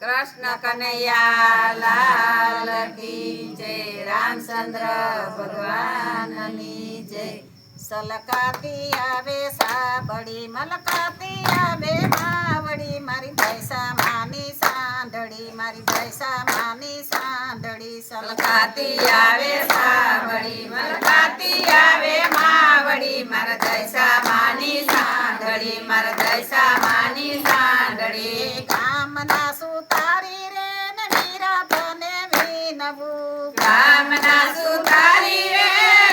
कृष्ण कन्हैया लाल की जय। रामचंद्र भगवान की जय। सलकाती आवे साबड़ी मलकाती आवे मावड़ी मारी भैसा मानी सांदड़ी मारी भैसा मानी सांदड़ी सलकाती आवे साबड़ी मलकाती आवे मावड़ी मार जैसा मानी सांदड़ी मार जैसा मानी सांदड़ी कामना सुतारी रे ने मीरा तने विनवू कामना सुतारी रे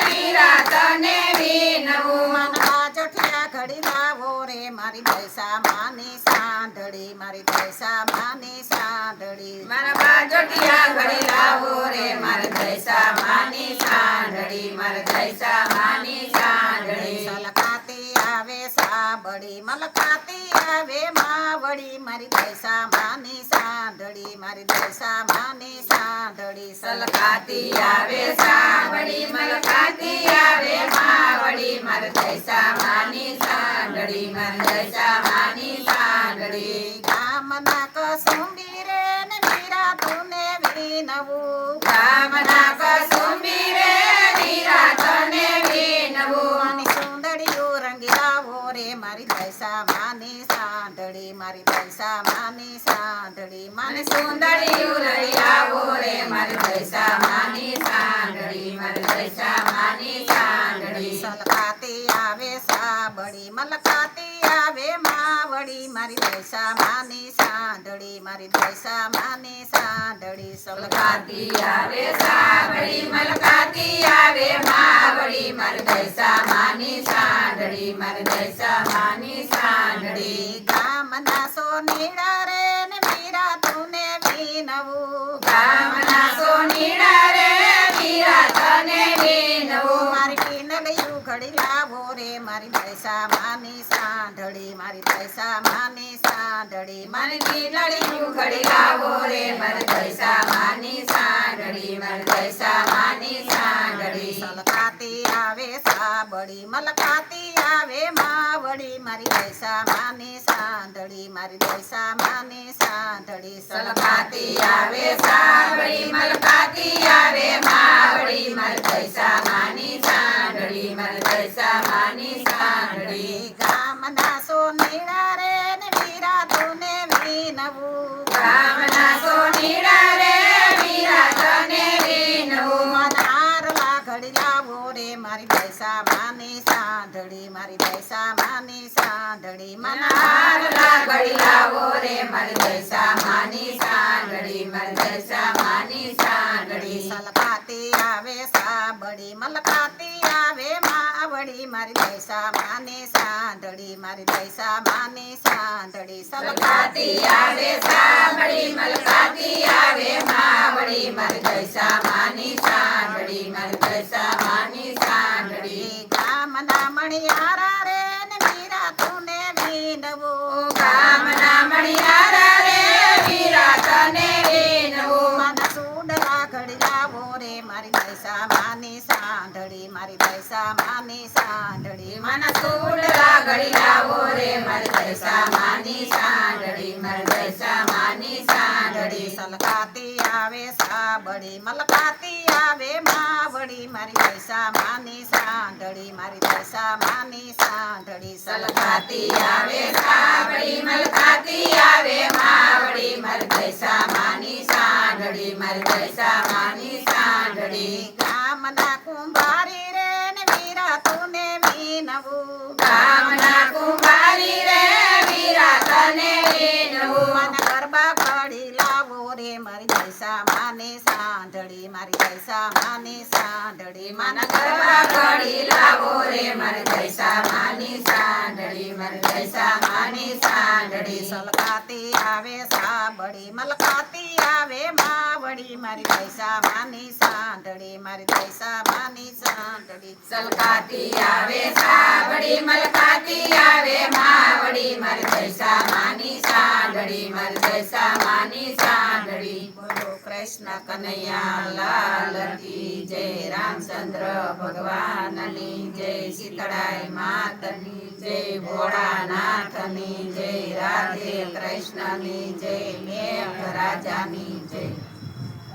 मीरा तने विनवू मनवा जठिया घड़ी लावो रे मारी भैसा मानी सांदड़ी मारी भैसा मानी सांदड़ी मारा बाजोटिया घड़ी लावो रे मार जैसा मानी सांदड़ी मार जैसा मानी सांदड़ी सलकाती आवे साबड़ी मलकाती आवे मावड़ी मारी भैसा मानी सांदड़ी मारी भैसा मानी सांदड़ी सलकाती आवे सावड़ी मलकाती आवे मावड़ी मार जैसा मानी सांदड़ी मार जैसा मानी सांदड़ी कामना कसुंबी रे ने मीरा तूने विनवू कामना कसुंबी रे मीरा तने विनवू मानी सुंदड़ियो रंगीला वो रे मारी भैसा मानी सांदड़ी मारी भैसा मानी सांदड़ी मन सुंदरी उरड़िया वो रे मार जैसा मानी सांदड़ी मार जैसा मानी सांदड़ी सलकाती आवे साबड़ी मलकाती आवे मावड़ी मारी भैसा मानी सांदड़ी मारी भैसा मानी सांदड़ी सलकाती आवे सावड़ी मलकाती आवे मावड़ी मार जैसा मानी सांदड़ी मार जैसा मानी सांदड़ी कामना सोनीड़ा रे ने मीरा तूने विनवू कामना सोनीड़ा रे मीरा तने विनवू मारी किनलियू घड़ी लावो रे मारी भैसा मानी सांदड़ी मारी भैसा मानी सांदड़ी मन की लड़ी घड़ी लावो रे मर जैसा मानी सांदड़ी मर जैसा मानी सांदड़ी सलकाती आवे साबड़ी मलकाती आवे मावड़ी मारी भैसा मानी सांदड़ी मारी भैसा मानी सांदड़ी सलकाती आवे सावड़ी मलकाती आवे मावड़ी मर जैसा मानी सांदड़ी मर जैसा मानी सांदड़ी कामना सोनीड़ा रे ने मीरा तूने विनवू कामना सोनीड़ा रे मीरा तने विनवू मनारला घड़ी लावो रे मारी भैसा मानी सांदड़ी मारी भैसा मानी सांदड़ी मनारला घड़ी लावो रे मर जैसा मानी सांदड़ी मर जैसा मानी सांदड़ी सलकाती आवे साबड़ी मलकाती आवे मावड़ी मारी भैसा मानी सांदड़ी मारी भैसा मानी सांदड़ी सलकाती आवे सावड़ी मलकाती आवे मावड़ी मर जैसा मानी सांदड़ी मर जैसा मानी सांदड़ी कामना मणियारा रे ने मीरा तूने विनवू कामना मणियारा रे मीरा तने विनवू मन सूडला घड़ी लावो रे मारी भैसा मानी सांदड़ी मारी भैसा मानी सांदड़ी मन सूडला घड़ी लावो रे मर जैसा मानी सांदड़ी मर जैसा मानी सांदड़ी सलकाती आवे साबड़ी मलकाती आवे मावड़ी मारी भैसा मानी सांदड़ी मारी भैसा मानी सांदड़ी सलकाती आवे सावड़ी मलकाती आवे मावड़ी मर जैसा मानी सांदड़ी मर जैसा मानी सांदड़ी कामना कुंभारी रे ने मीरा तूने विनवू कामना कुमारी रे मीरा तने विनवू मन गरबा घड़ी लावो रे मारी भैसा मानी सांदड़ी मारी भैसा मानी सांदड़ी मन गरबा घड़ी लावो रे मर जैसा मानी सांदड़ी मर जैसा मानी सांदड़ी सलकाती आवे साबड़ी मलकाती आवे मावड़ी मारी भैसा मानी सांदड़ी मारी भैसा मानी सांदड़ी सलकाती आवे सावड़ी मलकाती आवे मावड़ी मर जैसा मानी सांदड़ी मर जैसा मानी सांदड़ी बोलो कृष्ण कन्हैया लाल की जय। रामचंद्र भगवान की जय। शीतळाई मातनी जय। भोळानाथनी जय। राधे कृष्ण की जय। मेघरा રાજાની જય